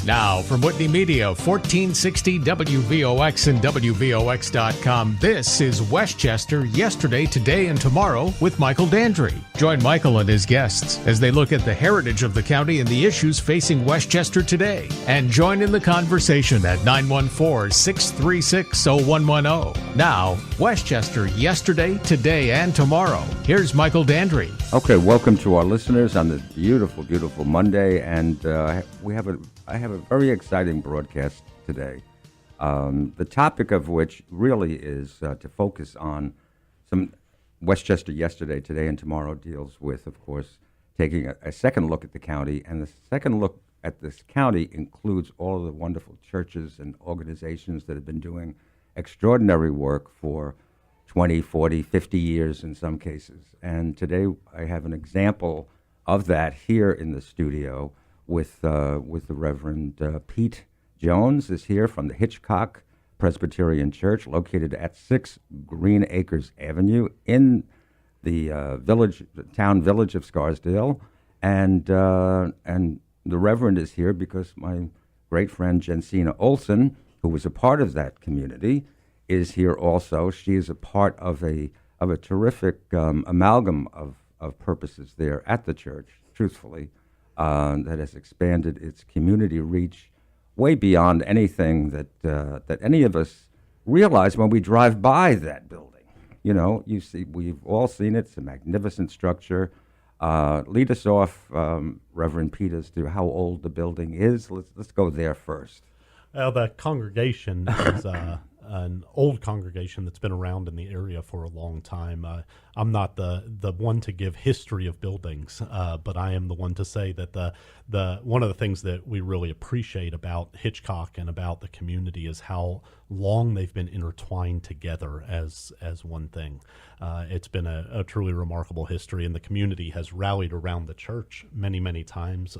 Now, from Whitney Media, 1460 WVOX and WVOX.com, this is Westchester Yesterday, Today, and Tomorrow with Michael Dandry. Join Michael and his guests as they look at the heritage of the county and the issues facing Westchester today. And join in the conversation at 914-636-0110. Now, Westchester Yesterday, Today, and Tomorrow. Here's Michael Dandry. Okay, welcome to our listeners on this beautiful, beautiful Monday, and I have a very exciting broadcast today. The topic of which really is to focus on some Westchester Yesterday, Today, and Tomorrow deals with, of course, taking a second look at the county, and the second look at this county includes all of the wonderful churches and organizations that have been doing extraordinary work for 20, 40, 50 years in some cases. And today I have an example of that here in the studio with the Reverend Pete Jones is here from the Hitchcock Presbyterian Church, located at 6 Green Acres Avenue in the town village of Scarsdale. And the Reverend is here because my great friend Jensina Olson, who was a part of that community, is here also. She is a part of a terrific amalgam of purposes there at the church, truthfully, that has expanded its community reach way beyond anything that any of us realize when we drive by that building. You know, we've all seen it. It's a magnificent structure. Lead us off, Reverend Pete, as to how old the building is. Let's go there first. Well, the congregation is an old congregation that's been around in the area for a long time. I'm not the one to give history of buildings, but I am the one to say that the one of the things that we really appreciate about Hitchcock and about the community is how long they've been intertwined together as one thing. It's been a truly remarkable history, and the community has rallied around the church many, many times,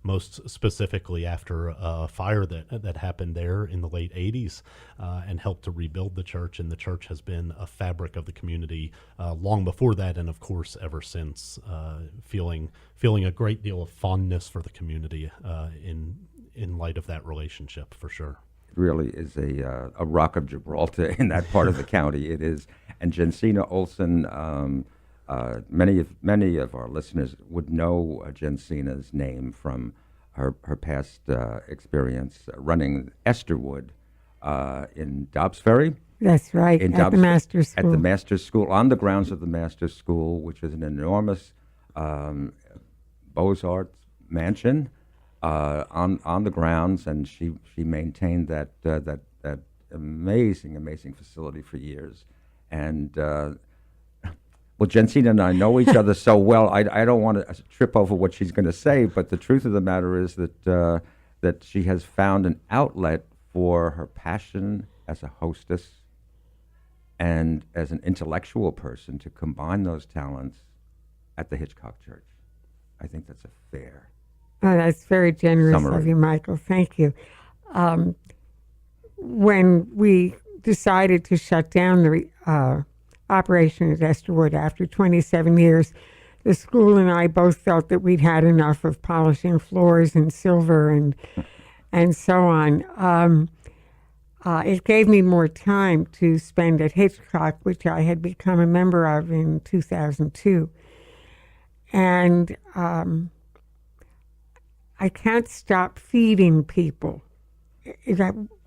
most specifically after a fire that happened there in the late 80s and helped to rebuild the church, and the church has been a fabric of the community long before that, and of course ever since, feeling a great deal of fondness for the community in light of that relationship, for sure. Really is a rock of Gibraltar in that part of the county. It is. And Jensina Olson, many of our listeners would know Jensina's name from her past experience running Esterwood in Dobbs Ferry. That's right, at the Master's School. At the Master's School, on the grounds of the Master's School, which is an enormous Beaux-Arts mansion. On the grounds, and she maintained that amazing facility for years. And well, Jensina and I know each other so well. I don't want to trip over what she's going to say, but the truth of the matter is that she has found an outlet for her passion as a hostess and as an intellectual person to combine those talents at the Hitchcock Church. I think that's a fair. Oh, that's very generous summary of you, Michael. Thank you. When we decided to shut down the operation at Esterwood after 27 years, the school and I both felt that we'd had enough of polishing floors and silver and so on. It gave me more time to spend at Hitchcock, which I had become a member of in 2002. And I can't stop feeding people,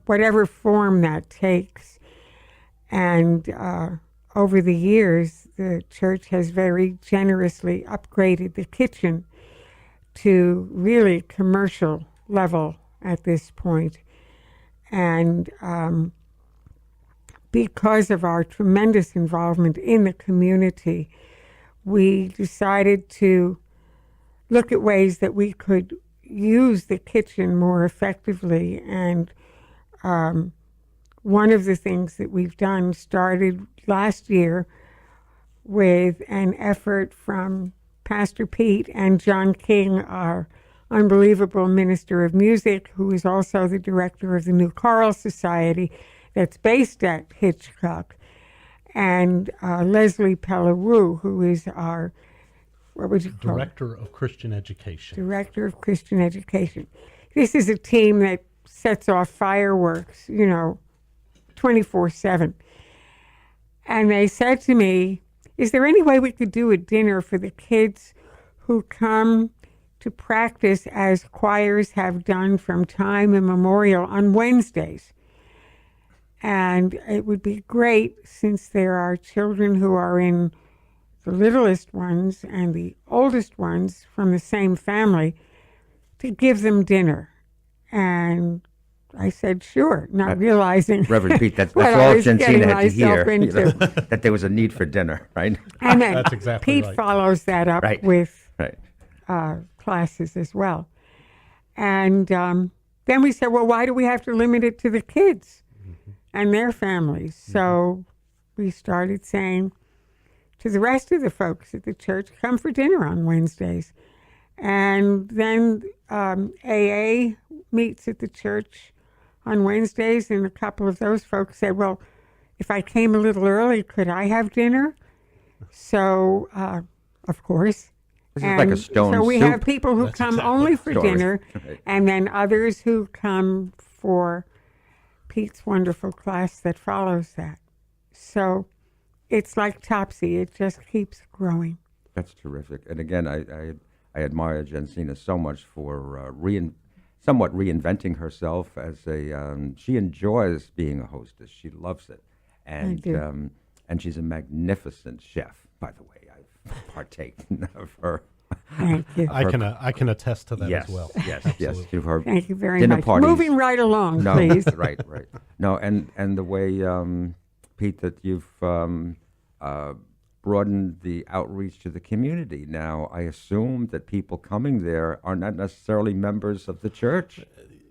whatever form that takes. And over the years, the church has very generously upgraded the kitchen to really commercial level at this point. And because of our tremendous involvement in the community, we decided to look at ways that we could use the kitchen more effectively. And one of the things that we've done started last year with an effort from Pastor Pete and John King, our unbelievable minister of music, who is also the director of the New Choral Society that's based at Hitchcock, and Leslie Pelleroux, who is our, what would you call Director of Christian Education. Director of Christian Education. this is a team that sets off fireworks, 24/7. And they said to me, is there any way we could do a dinner for the kids who come to practice as choirs have done from time immemorial on Wednesdays? And it would be great, since there are children who are in the littlest ones and the oldest ones from the same family, to give them dinner. And I said, sure, not realizing Reverend Pete, that's what all I was Jensina getting had to myself hear, into. that there was a need for dinner, right? And then That's exactly Pete right. follows that up Right. with Right. classes as well. And then we said, well, why do we have to limit it to the kids and their families? So we started saying to the rest of the folks at the church, come for dinner on Wednesdays. And then AA meets at the church on Wednesdays, and a couple of those folks said, well, if I came a little early, could I have dinner? So, of course. This is like a stone So we soup. have people who That's come exactly only right. for Story. dinner, Right. and then others who come for Pete's wonderful class that follows that. So it's like Topsy. It just keeps growing. That's terrific. And again, I admire Jensina so much for somewhat reinventing herself as a. She enjoys being a hostess. She loves it, and do. And she's a magnificent chef. By the way, I've partaken of her. Thank you. I can attest to that yes, as well. yes, yes. Absolutely. To her Thank you very dinner much. parties. Moving right along, No, please. right. No, and the way, Pete, that you've broadened the outreach to the community. Now, I assume that people coming there are not necessarily members of the church.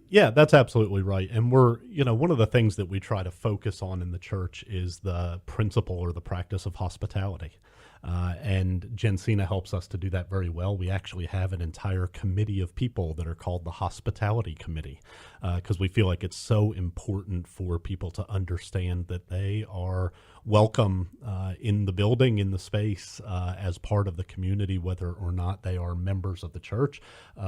Yeah, that's absolutely right. And we're, one of the things that we try to focus on in the church is the principle or the practice of hospitality. And Jensina helps us to do that very well. We actually have an entire committee of people that are called the Hospitality Committee, because we feel like it's so important for people to understand that they are welcome in the building, in the space, as part of the community, whether or not they are members of the church,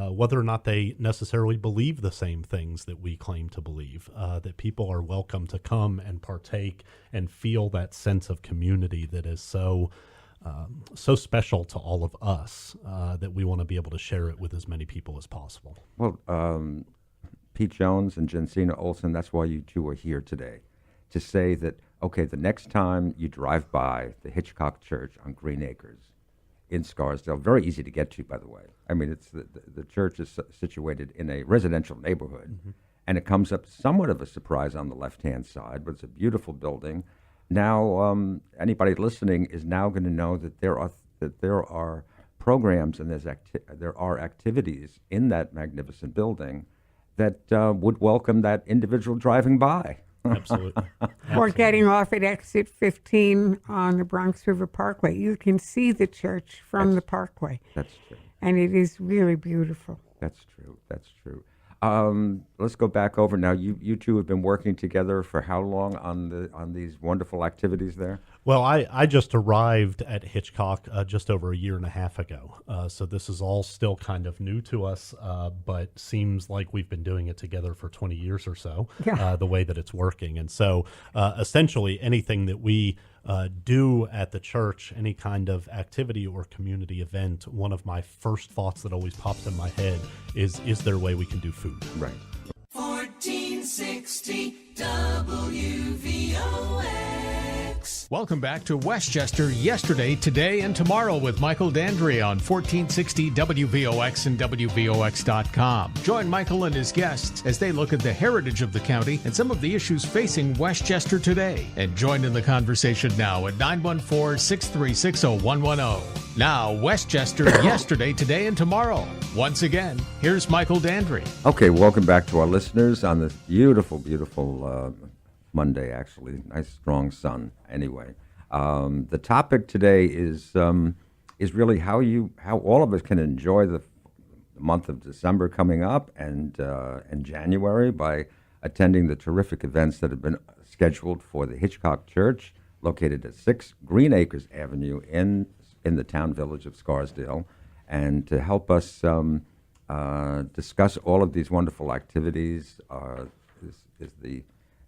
whether or not they necessarily believe the same things that we claim to believe, that people are welcome to come and partake and feel that sense of community that is so special to all of us, that we want to be able to share it with as many people as possible. Well, Pete Jones and Jensina Olson, that's why you two are here today, to say that, okay, the next time you drive by the Hitchcock Church on Green Acres in Scarsdale, very easy to get to, by the way. I mean, it's the church is situated in a residential neighborhood, and it comes up somewhat of a surprise on the left-hand side, but it's a beautiful building. Now, anybody listening is now going to know that there are programs and there are activities in that magnificent building that would welcome that individual driving by. Absolutely. Or getting off at exit 15 on the Bronx River Parkway. You can see the church from the parkway, That's true. and it is really beautiful. That's true. That's true. Let's go back over now. You two have been working together for how long on these wonderful activities there? Well, I just arrived at Hitchcock just over a year and a half ago. So this is all still kind of new to us, but seems like we've been doing it together for 20 years or so, Yeah. the way that it's working. And so essentially anything that we do at the church, any kind of activity or community event, one of my first thoughts that always pops in my head is there a way we can do food? Right. 1460 WVOX. Welcome back to Westchester Yesterday, Today, and Tomorrow with Michael Dandry on 1460 WVOX and WVOX.com. Join Michael and his guests as they look at the heritage of the county and some of the issues facing Westchester today. And join in the conversation now at 914-636-0110. Now, Westchester Yesterday, Today, and Tomorrow. Once again, here's Michael Dandry. Okay, welcome back to our listeners on this beautiful, beautiful Monday, actually. Nice, strong sun. Anyway, the topic today is really how all of us can enjoy the month of December coming up and January by attending the terrific events that have been scheduled for the Hitchcock Church, located at 6 Green Acres Avenue in the town village of Scarsdale. And to help us discuss all of these wonderful activities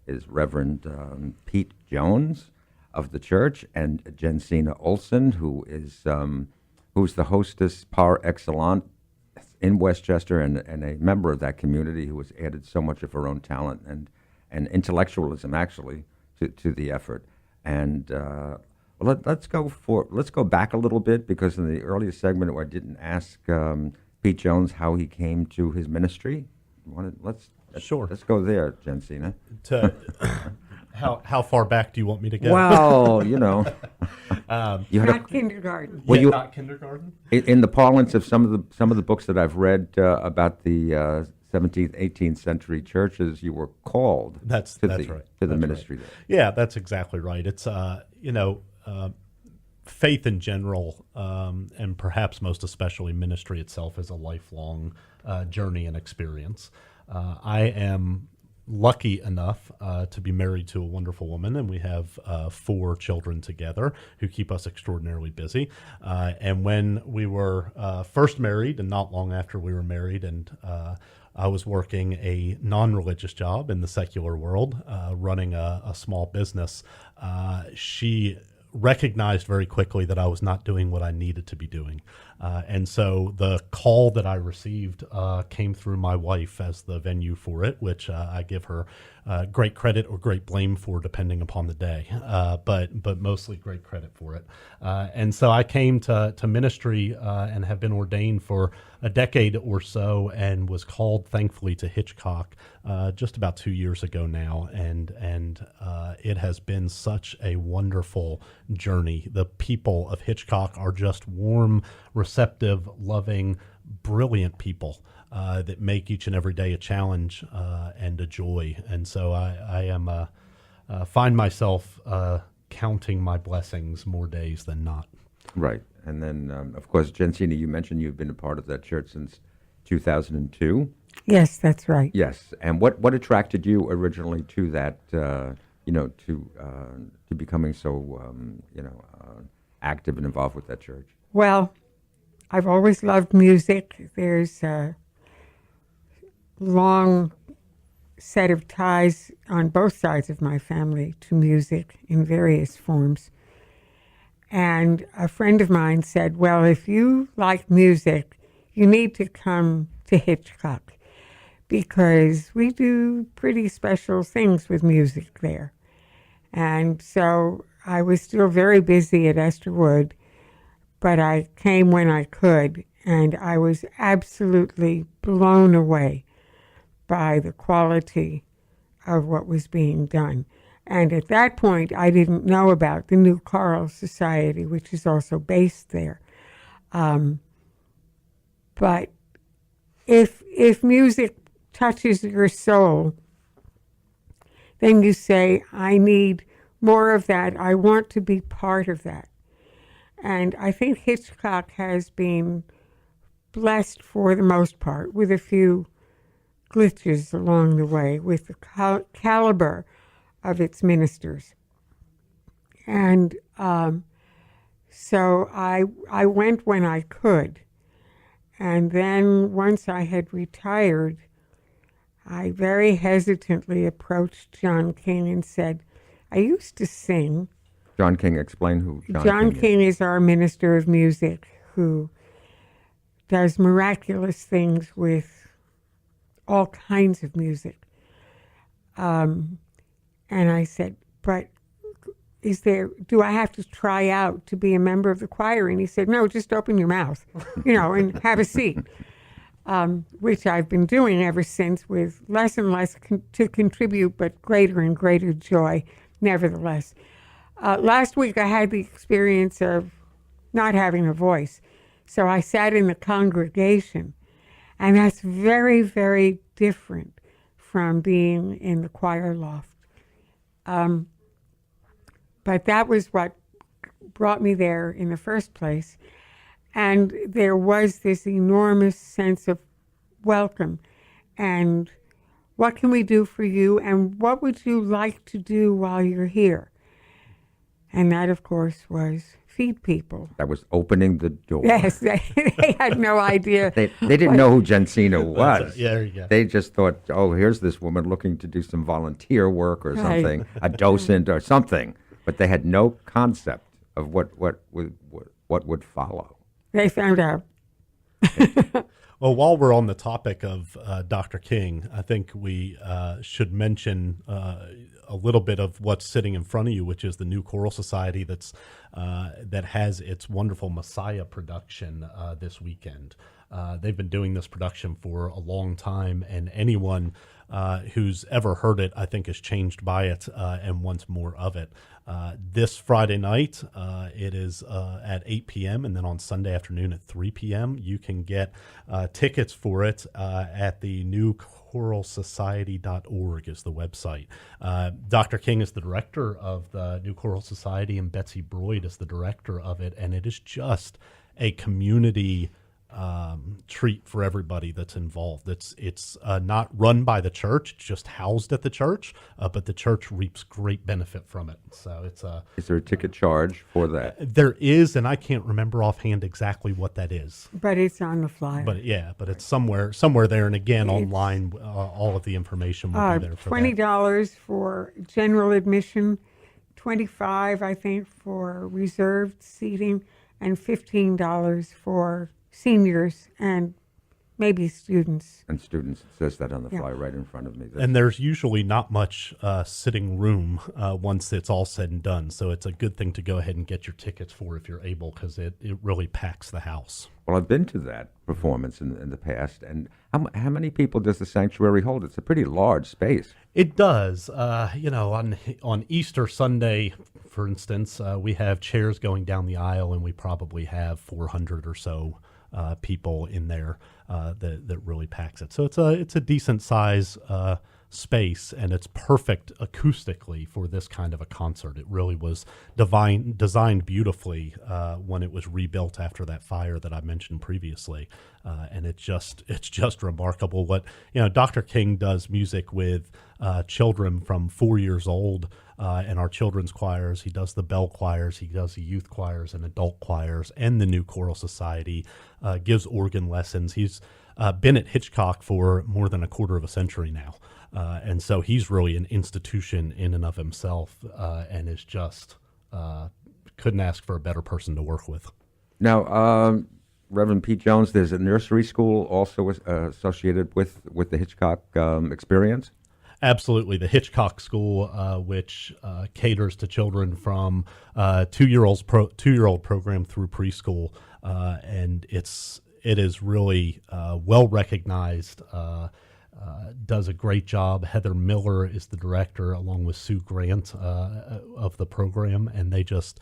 is Reverend Pete Jones of the church, and Jensina Olson, who's the hostess par excellence in Westchester and a member of that community who has added so much of her own talent and intellectualism actually to the effort. And let's go back a little bit, because in the earlier segment I didn't ask Pete Jones how he came to his ministry. Sure. Let's go there, Jensina. How far back do you want me to go? Well, you Not kindergarten. Well, not kindergarten. in the parlance of some of the books that I've read about the 17th, 18th century churches, you were called That's right. to the ministry there. Yeah, that's exactly right. It's faith in general, and perhaps most especially ministry itself, is a lifelong journey and experience. I am lucky enough to be married to a wonderful woman, and we have 4 children together who keep us extraordinarily busy. And when we were first married, and not long after we were married, and I was working a non-religious job in the secular world, running a small business, she recognized very quickly that I was not doing what I needed to be doing. And so the call that I received came through my wife as the venue for it, which I give her great credit or great blame for, depending upon the day, but mostly great credit for it. And so I came to ministry and have been ordained for a decade or so, and was called, thankfully, to Hitchcock just about 2 years ago now, and it has been such a wonderful journey. The people of Hitchcock are just warm, receptive, loving, brilliant people that make each and every day a challenge and a joy. And so I am find myself counting my blessings more days than not. Right. And then, of course, Jensina, you mentioned you've been a part of that church since 2002. Yes, that's right. Yes. And what attracted you originally to that, to becoming so, active and involved with that church? Well, I've always loved music. There's a long set of ties on both sides of my family to music in various forms. And a friend of mine said, well, if you like music, you need to come to Hitchcock, because we do pretty special things with music there. And so I was still very busy at Esterwood, but I came when I could, and I was absolutely blown away by the quality of what was being done. And at that point, I didn't know about the New Choral Society, which is also based there. But if music touches your soul, then you say, I need more of that. I want to be part of that. And I think Hitchcock has been blessed for the most part, with a few glitches along the way, with the caliber of its ministers. And so I went when I could. And then once I had retired, I very hesitantly approached John King and said, I used to sing. John King, explain who John King is our minister of music, who does miraculous things with all kinds of music. And I said, but do I have to try out to be a member of the choir? And he said, no, just open your mouth, and have a seat, which I've been doing ever since, with less and less to contribute, but greater and greater joy, nevertheless. Last week I had the experience of not having a voice, so I sat in the congregation, and that's very, very different from being in the choir loft. But that was what brought me there in the first place. And there was this enormous sense of welcome. And what can we do for you? And what would you like to do while you're here? And that, of course, was feed people. That was opening the door. Yes, they had no idea. They didn't know who Jensina was. Yeah, there you go. They just thought, oh, here's this woman looking to do some volunteer work or Right. something, a docent or something. But they had no concept of what would follow. They found out. Well, while we're on the topic of Dr. King, I think we should mention a little bit of what's sitting in front of you, which is the New Choral Society that has its wonderful Messiah production this weekend. They've been doing this production for a long time, and anyone who's ever heard it, I think, is changed by it and wants more of it. This Friday night, it is at 8 p.m., and then on Sunday afternoon at 3 p.m. You can get tickets for it at the newchoralsociety.org is the website. Dr. King is the director of the New Choral Society, and Betsy Broyd is the director of it, and it is just a community treat for everybody that's involved. It's not run by the church; it's just housed at the church, but the church reaps great benefit from it. So it's Is there a ticket charge for that? there is, and I can't remember offhand exactly what that is. But it's on the flyer. But it's somewhere there, and again online, all of the information will be there for $20 for general admission, $25 I think for reserved seating, and $15 for seniors and maybe students. And students, it says that on the Yeah. flyer right in front of me. And there's usually not much sitting room once it's all said and done. So it's a good thing to go ahead and get your tickets for if you're able, because it really packs the house. Well, I've been to that performance in the past, and how many people does the sanctuary hold? It's a pretty large space. It does. On Easter Sunday, for instance, we have chairs going down the aisle, and we probably have 400 or so people in there that really packs it. So it's a decent size space, and it's perfect acoustically for this kind of a concert. It really was designed beautifully when it was rebuilt after that fire that I mentioned previously, and it's just remarkable. What Dr. King does music with children from 4 years old. And our children's choirs. He does the bell choirs. He does the youth choirs and adult choirs and the New Choral Society. Gives organ lessons. He's been at Hitchcock for more than a quarter of a century now. And so he's really an institution in and of himself, and is just couldn't ask for a better person to work with. Now, Reverend Pete Jones, there's a nursery school also associated with the Hitchcock experience? Absolutely. The Hitchcock School, which caters to children from 2-year-old program through preschool, and it is really well recognized. Does a great job. Heather Miller is the director, along with Sue Grant of the program, and they just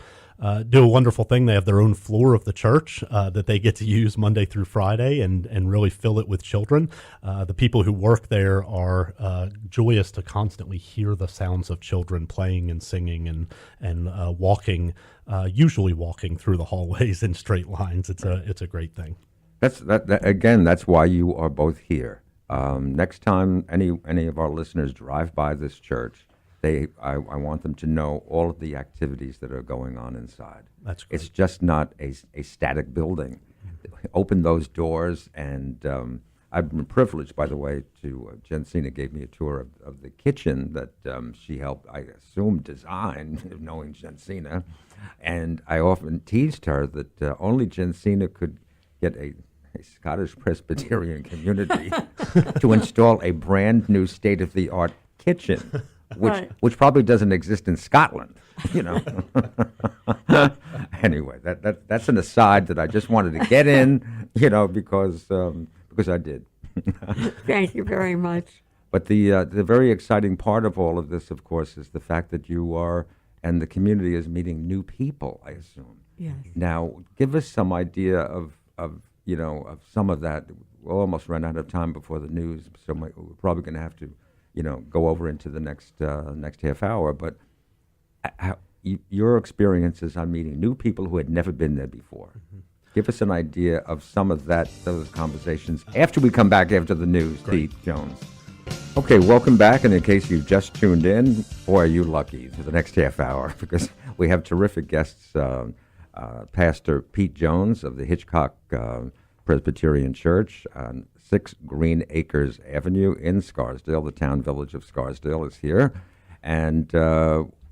do a wonderful thing. They have their own floor of the church that they get to use Monday through Friday and really fill it with children. The people who work there are joyous to constantly hear the sounds of children playing and singing and walking, usually walking through the hallways in straight lines. It's a great thing. That's why you are both here. Next time any of our listeners drive by this church, I want them to know all of the activities that are going on inside. That's great. It's just not a static building. Open those doors, and I've been privileged, by the way, to Jensina gave me a tour of the kitchen that she helped, I assume, design, knowing Jensina. And I often teased her that only Jensina could get a Scottish Presbyterian community to install a brand new state-of-the-art kitchen, which probably doesn't exist in Scotland, Anyway, that's an aside that I just wanted to get in, because I did. Thank you very much. But the very exciting part of all of this, of course, is the fact that you are, and the community is meeting new people, I assume. Yes. Now, give us some idea of some of that. We'll almost run out of time before the news, so we're probably going to have to, go over into the next half hour. But your experiences on meeting new people who had never been there before. Mm-hmm. Give us an idea of some of those conversations after we come back after the news. Great. Pete Jones. Okay, welcome back. And in case you've just tuned in, boy, are you lucky for the next half hour, because we have terrific guests Pastor Pete Jones of the Hitchcock Presbyterian Church on 6 Green Acres Avenue in Scarsdale. The town village of Scarsdale is here. And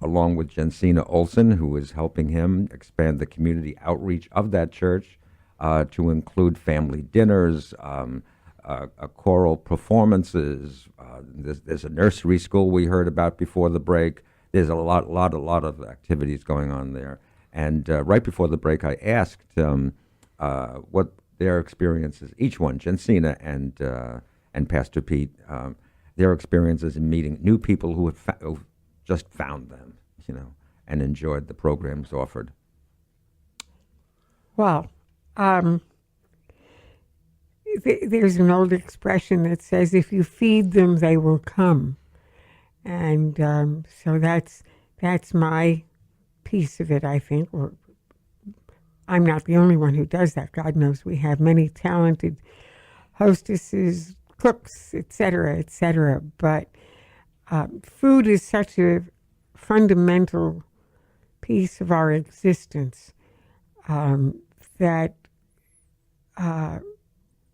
along with Jensina Olson, who is helping him expand the community outreach of that church to include family dinners, choral performances. There's a nursery school we heard about before the break. There's a lot of activities going on there. And right before the break, I asked what their experiences, each one, Jensina and Pastor Pete, their experiences in meeting new people who have just found them, and enjoyed the programs offered. Well, there's an old expression that says, if you feed them, they will come. And so that's my piece of it, I think. Or I'm not the only one who does that. God knows we have many talented hostesses, cooks, et cetera, but food is such a fundamental piece of our existence that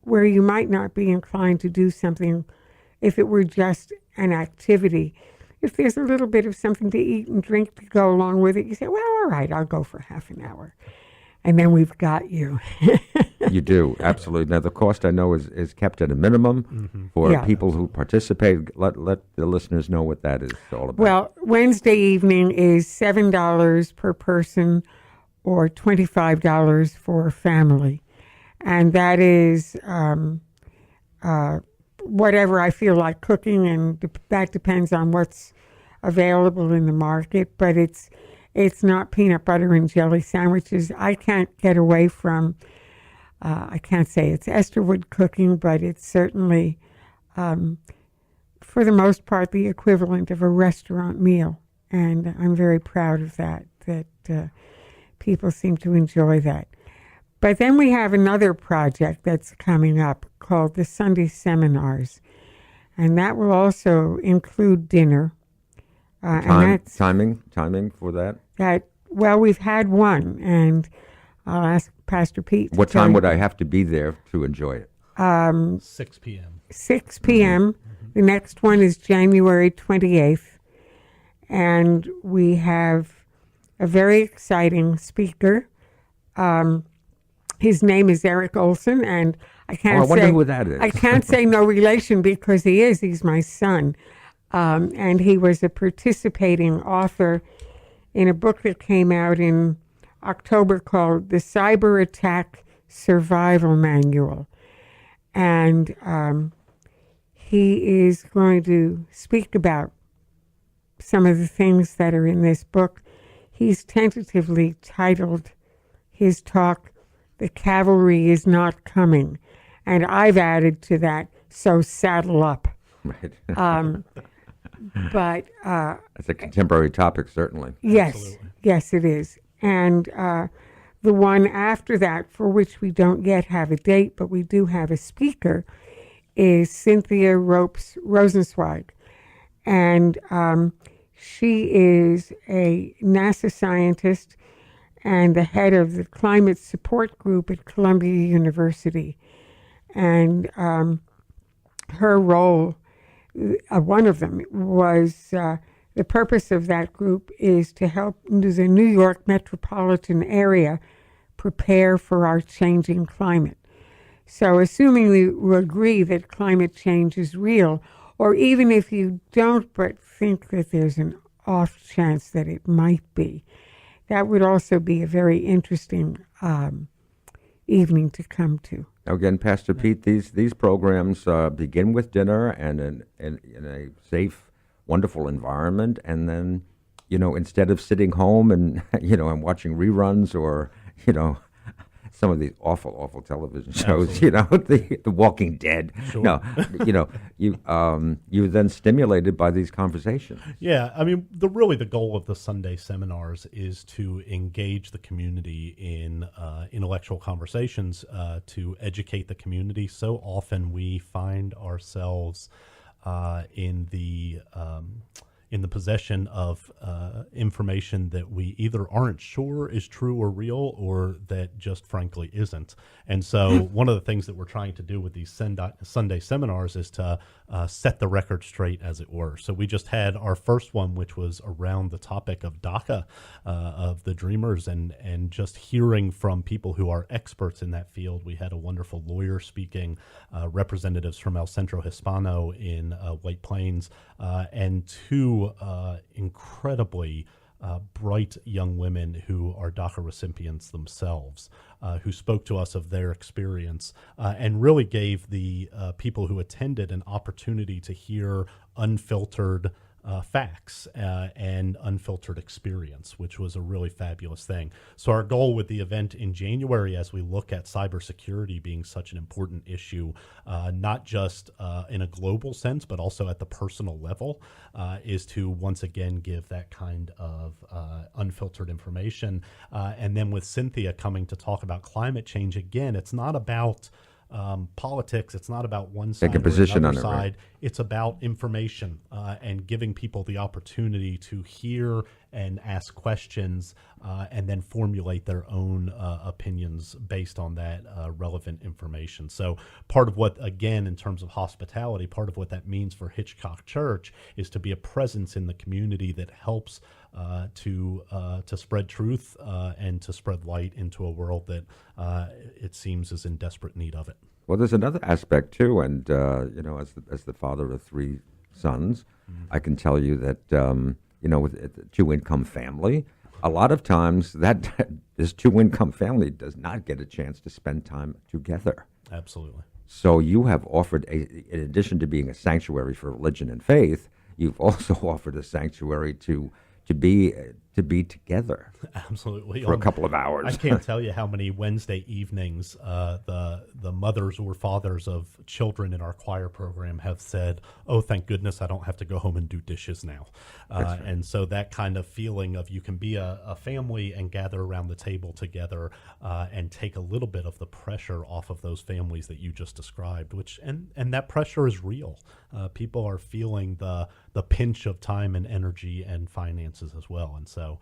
where you might not be inclined to do something if it were just an activity, if there's a little bit of something to eat and drink to go along with it, you say, well, all right, I'll go for half an hour. And then we've got you. You do, absolutely. Now, the cost, I know, is kept at a minimum for people who participate. Let the listeners know what that is all about. Well, Wednesday evening is $7 per person or $25 for a family. And that is whatever I feel like cooking, and that depends on what's available in the market. But it's not peanut butter and jelly sandwiches. I can't get away from, I can't say it's Esterwood cooking, but it's certainly, for the most part, the equivalent of a restaurant meal. And I'm very proud of that people seem to enjoy that. But then we have another project that's coming up called the Sunday Seminars. And that will also include dinner. And that's timing for that? Well, we've had one, and I'll ask Pastor Pete. What time would I have to be there to enjoy it? 6 p.m. 6 p.m. Mm-hmm. The next one is January 28th. And we have a very exciting speaker. His name is Eric Olson, and I wonder who that is. I can't say no relation because he's my son. And he was a participating author in a book that came out in October called The Cyber Attack Survival Manual. And he is going to speak about some of the things that are in this book. He's tentatively titled his talk, The Cavalry is Not Coming. And I've added to that, so saddle up. Right. But that's a contemporary topic, certainly. Yes, Absolutely. Yes, it is. And the one after that, for which we don't yet have a date, but we do have a speaker, is Cynthia Ropes Rosenzweig. And she is a NASA scientist and the head of the climate support group at Columbia University. And her role, one of them, was the purpose of that group is to help the New York metropolitan area prepare for our changing climate. So assuming we agree that climate change is real, or even if you don't but think that there's an off chance that it might be, that would also be a very interesting evening to come to. Again, Pastor Pete, these programs begin with dinner and in a safe, wonderful environment, and then, instead of sitting home and and watching reruns or some of these awful television shows, the Walking Dead. Sure. No, you're then stimulated by these conversations. Yeah, I mean, the goal of the Sunday seminars is to engage the community in intellectual conversations, to educate the community. So often we find ourselves in the in the possession of information that we either aren't sure is true or real, or that just frankly isn't. And so one of the things that we're trying to do with these Sunday seminars is to set the record straight, as it were. So we just had our first one, which was around the topic of DACA, of the Dreamers, and just hearing from people who are experts in that field. We had a wonderful lawyer speaking, representatives from El Centro Hispano in White Plains, and two incredibly bright young women who are DACA recipients themselves, who spoke to us of their experience and really gave the people who attended an opportunity to hear unfiltered facts and unfiltered experience, which was a really fabulous thing. So our goal with the event in January, as we look at cybersecurity being such an important issue, not just in a global sense, but also at the personal level, is to once again give that kind of unfiltered information. And then with Cynthia coming to talk about climate change, again, it's not about politics. It's not about one side Take a position or on another it, right? side. It's about information and giving people the opportunity to hear and ask questions and then formulate their own opinions based on that relevant information. So part of what, again, in terms of hospitality, part of what that means for Hitchcock Church is to be a presence in the community that helps to spread truth and to spread light into a world that it seems is in desperate need of it. Well, there's another aspect too, and as the father of three sons, I can tell you that with a two-income family, a lot of times that this two-income family does not get a chance to spend time together. Absolutely. So you have offered, in addition to being a sanctuary for religion and faith, you've also offered a sanctuary to be together. Absolutely. For a couple of hours. I can't tell you how many Wednesday evenings the mothers or fathers of children in our choir program have said, "Oh, thank goodness I don't have to go home and do dishes now." Right. And so that kind of feeling of you can be a family and gather around the table together and take a little bit of the pressure off of those families that you just described, and that pressure is real. People are feeling the pinch of time and energy and finances as well. And so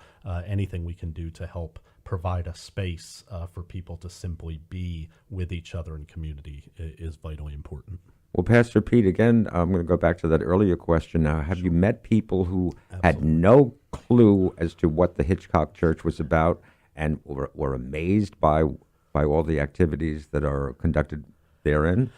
anything we can do to help provide a space for people to simply be with each other in community is vitally important. Well, Pastor Pete, again, I'm going to go back to that earlier question now. Have you met people who had no clue as to what the Hitchcock Church was about and were amazed by all the activities that are conducted therein?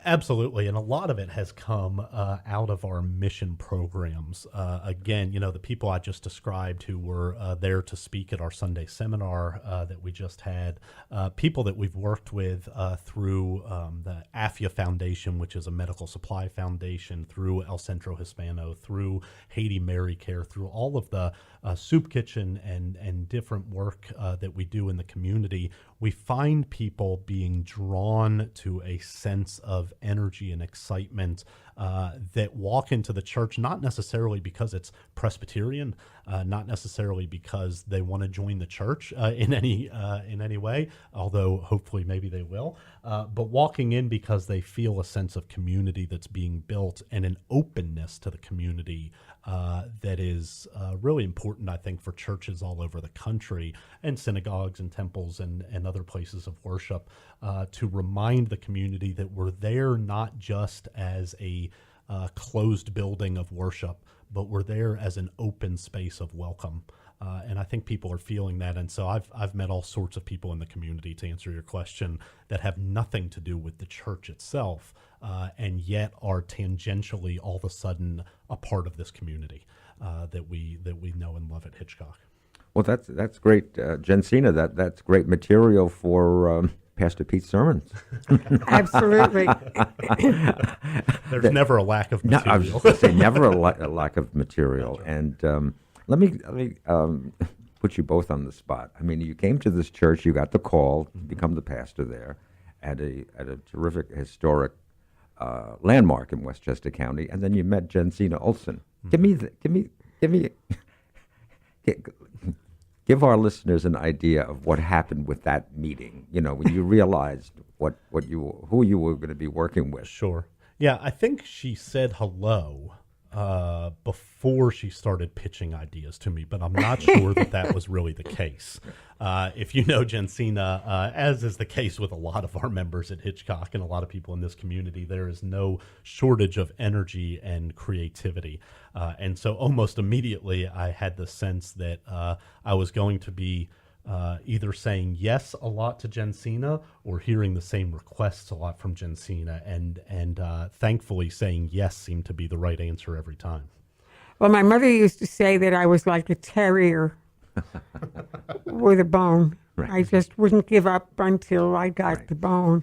Absolutely, and a lot of it has come out of our mission programs. Again, the people I just described who were there to speak at our Sunday seminar that we just had, people that we've worked with through the AFIA Foundation, which is a medical supply foundation, through El Centro Hispano, through Haiti Mary Care, through all of the soup kitchen and different work that we do in the community. We find people being drawn to a sense of energy and excitement that walk into the church, not necessarily because it's Presbyterian, not necessarily because they want to join the church in any way, although hopefully maybe they will, but walking in because they feel a sense of community that's being built and an openness to the community that is really important, I think, for churches all over the country and synagogues and temples and other places of worship to remind the community that we're there not just as a closed building of worship, but we're there as an open space of welcome. And I think people are feeling that. And so I've met all sorts of people in the community, to answer your question, that have nothing to do with the church itself, and yet are tangentially all of a sudden a part of this community that we know and love at Hitchcock. Well, that's great, Jensina. That's great material for Pastor Pete's sermons. Absolutely. There's never a lack of material. No, I was just going to say never a lack of material. And let me put you both on the spot. I mean, you came to this church, you got the call to become the pastor there at a terrific historic landmark in Westchester County, and then you met Jensina Olson. Give our listeners an idea of what happened with that meeting. When you realized who you were going to be working with. Sure. Yeah, I think she said hello before she started pitching ideas to me, but I'm not sure that was really the case. If you know Jensina, as is the case with a lot of our members at Hitchcock and a lot of people in this community, there is no shortage of energy and creativity. And so almost immediately I had the sense that I was going to be either saying yes a lot to Jensina or hearing the same requests a lot from Jensina, and thankfully saying yes seemed to be the right answer every time. Well, my mother used to say that I was like a terrier with a bone. Right. I just wouldn't give up until I got the bone.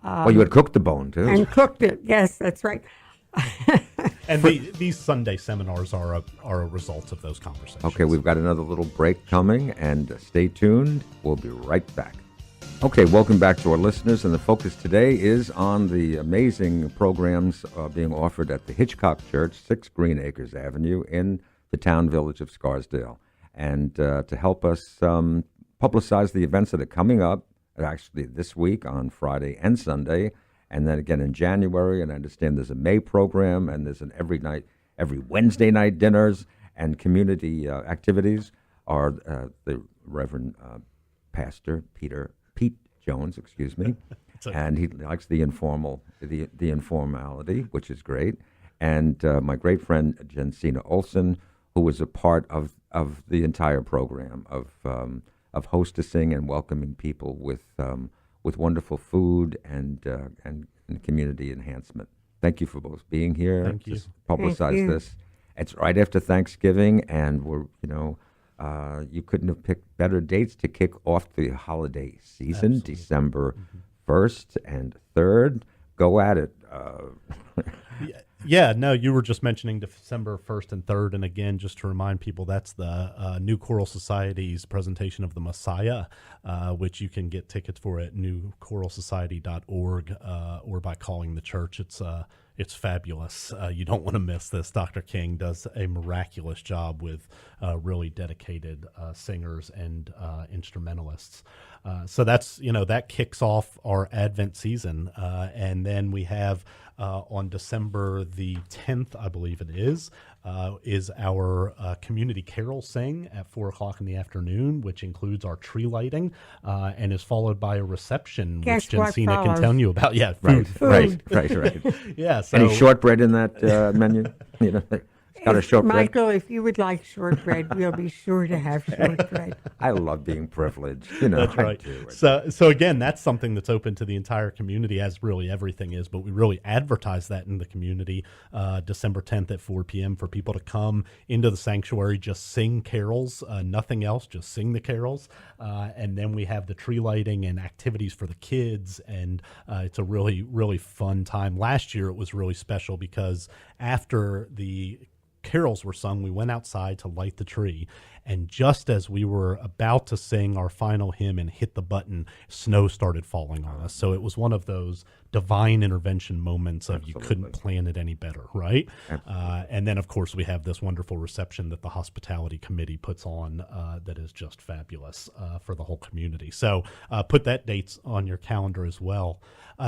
Well, you had cooked the bone, too. And cooked it. Yes, that's right. And these Sunday seminars are a result of those conversations. Okay, we've got another little break coming, and stay tuned. We'll be right back. Okay, welcome back to our listeners, and the focus today is on the amazing programs being offered at the Hitchcock Church, 6 Green Acres Avenue in the town village of Scarsdale. And to help us publicize the events that are coming up, actually this week on Friday and Sunday, and then again in January, and I understand there's a May program, and there's an every Wednesday night dinners and community activities, are the Reverend Pastor Pete Jones, and he likes the informality, which is great, and my great friend Jensina Olson, who was a part of the entire program of hostessing and welcoming people with wonderful food and community enhancement. Thank you for both being here. Thank you. To publicize this. It's right after Thanksgiving, and we're you couldn't have picked better dates to kick off the holiday season. Absolutely. December 1st and 3rd. Go at it. Yeah, no, you were just mentioning December 1st and 3rd, and again, just to remind people, that's the New Choral Society's presentation of the Messiah, which you can get tickets for at newchoralsociety.org or by calling the church. It's fabulous. You don't want to miss this. Dr. King does a miraculous job with really dedicated singers and instrumentalists. So that's, that kicks off our Advent season. And then we have on December the 10th, I believe it is our community carol sing at 4:00 in the afternoon, which includes our tree lighting and is followed by a reception, Guess which what Jensina can follows? tell you about. Yeah, Right, food. right. Yeah. So, Any shortbread in that menu? It's got a shortbread. Michael, if you would like shortbread, we'll be sure to have shortbread. I love being privileged. That's right. I do. So again, that's something that's open to the entire community, as really everything is. But we really advertise that in the community, December 10th at 4 p.m. for people to come into the sanctuary, just sing carols, nothing else, just sing the carols. And then we have the tree lighting and activities for the kids, and it's a really, really fun time. Last year it was really special because after the carols were sung, we went outside to light the tree, and just as we were about to sing our final hymn and hit the button, snow started falling on us. So it was one of those divine intervention moments of you couldn't plan it any better, right? And then, of course, we have this wonderful reception that the hospitality committee puts on that is just fabulous for the whole community. So put that dates on your calendar as well.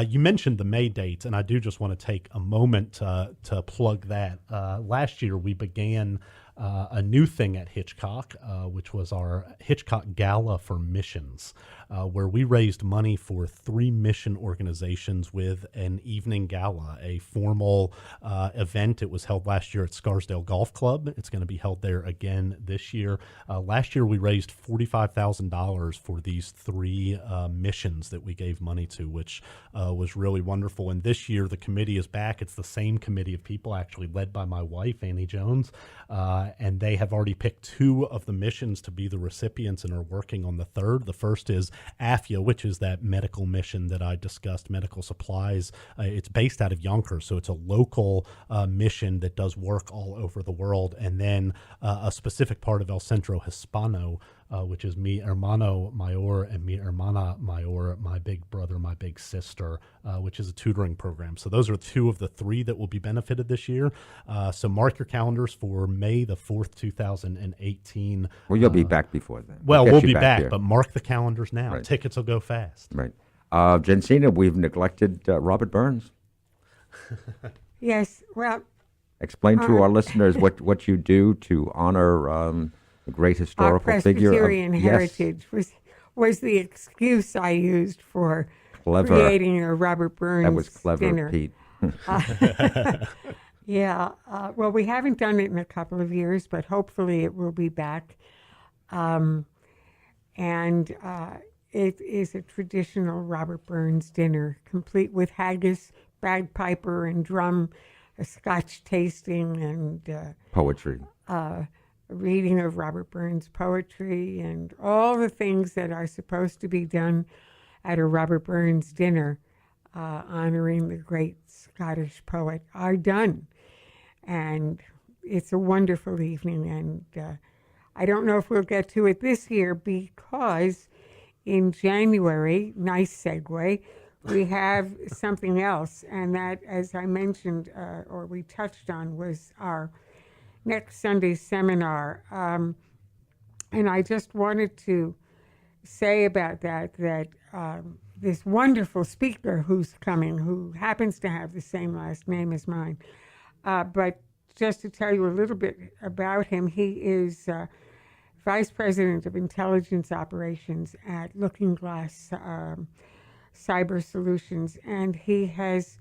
You mentioned the May dates, and I do just want to take a moment to plug that. Last year, we began a new thing at Hitchcock, which was our Hitchcock Gala for Missions, where we raised money for 3 mission organizations with an evening gala, a formal event. It was held last year at Scarsdale Golf Club. It's going to be held there again this year. Last year, we raised $45,000 for these 3 missions that we gave money to, which was really wonderful. And this year, the committee is back. It's the same committee of people, actually led by my wife, Annie Jones, and they have already picked 2 of the missions to be the recipients and are working on the 3rd. The first is AFIA, which is that medical mission that I discussed, medical supplies. It's based out of Yonkers, so it's a local mission that does work all over the world. And then a specific part of El Centro Hispano, which is mi hermano mayor and mi hermana mayor, my big brother, my big sister, which is a tutoring program. So those are 2 of the 3 that will be benefited this year. So mark your calendars for May the 4th, 2018. Well, you'll be back before then. Well, get we'll you be back, here. but mark the calendars now. Right. Tickets will go fast. Right. Jensina, we've neglected Robert Burns. Yes, well, Explain to our listeners what you do to honor a great historical our figure. Presbyterian heritage was the excuse I used for creating a Robert Burns That was clever, dinner. Pete. Yeah. Well, we haven't done it in a couple of years, but hopefully it will be back. It is a traditional Robert Burns dinner, complete with haggis, bagpiper, and drum, a Scotch tasting, and Poetry. a reading of Robert Burns poetry, and all the things that are supposed to be done at a Robert Burns dinner, honoring the great Scottish poet, are done. And it's a wonderful evening, and I don't know if we'll get to it this year because in January, nice segue, we have something else, and that, as I mentioned, or we touched on, was our next Sunday's seminar. And I just wanted to say about that this wonderful speaker who's coming, who happens to have the same last name as mine, but just to tell you a little bit about him, he is Vice President of Intelligence Operations at Looking Glass Cyber Solutions, and he has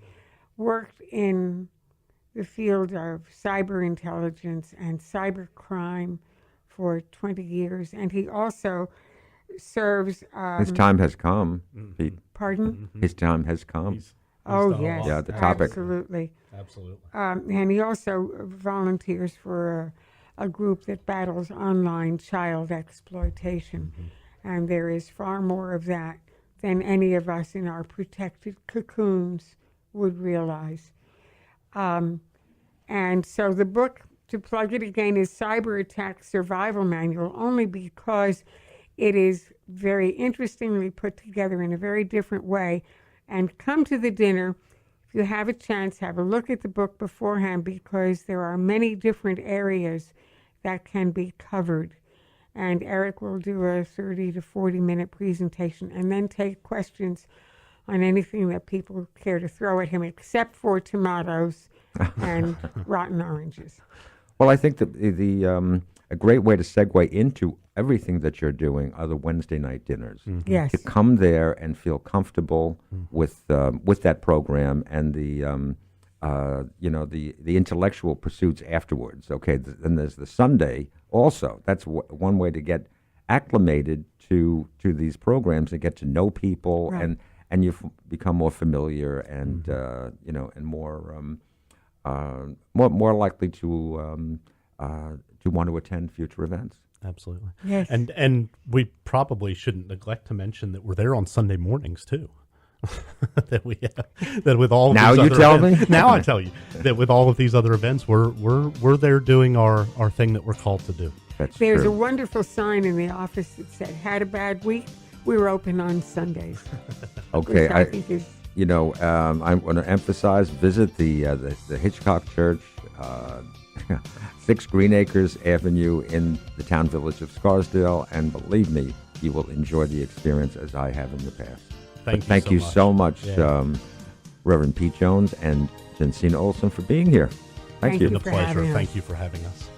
worked in the field of cyber intelligence and cyber crime for 20 years, and he also serves... His time has come, Pete. Pardon? His time has come. He's Oh, done a yes. lot. Yeah, the topic. Absolutely. Absolutely. And he also volunteers for a group that battles online child exploitation. And there is far more of that than any of us in our protected cocoons would realize. And so the book, to plug it again, is Cyber Attack Survival Manual, only because it is very interestingly put together in a very different way. And come to the dinner. If you have a chance, have a look at the book beforehand, because there are many different areas that can be covered. And Eric will do a 30 to 40-minute presentation and then take questions on anything that people care to throw at him, except for tomatoes and rotten oranges. Well, I think that a great way to segue into everything that you're doing are the Wednesday night dinners. Yes. To come there and feel comfortable with that program and the intellectual pursuits afterwards. Okay, then there's the Sunday also. That's one way to get acclimated to these programs and get to know people, Right. and you become more familiar and and more likely to want to attend future events. Absolutely. Yes. And we probably shouldn't neglect to mention that we're there on Sunday mornings too. that with all of Now these you other tell events, me? Now I tell you that with all of these other events, we're there doing our thing that we're called to do. That's There's true. a wonderful sign in the office that said, "Had a bad week, we were open on Sundays." Okay, Which I think is I want to emphasize, visit the Hitchcock Church, 6 Greenacres Avenue in the town village of Scarsdale, and believe me, you will enjoy the experience as I have in the past. Thank you so much, Yeah. Reverend Pete Jones and Jensina Olson, for being here. Thank Thank you. you. The for pleasure. having us. Thank you for having us.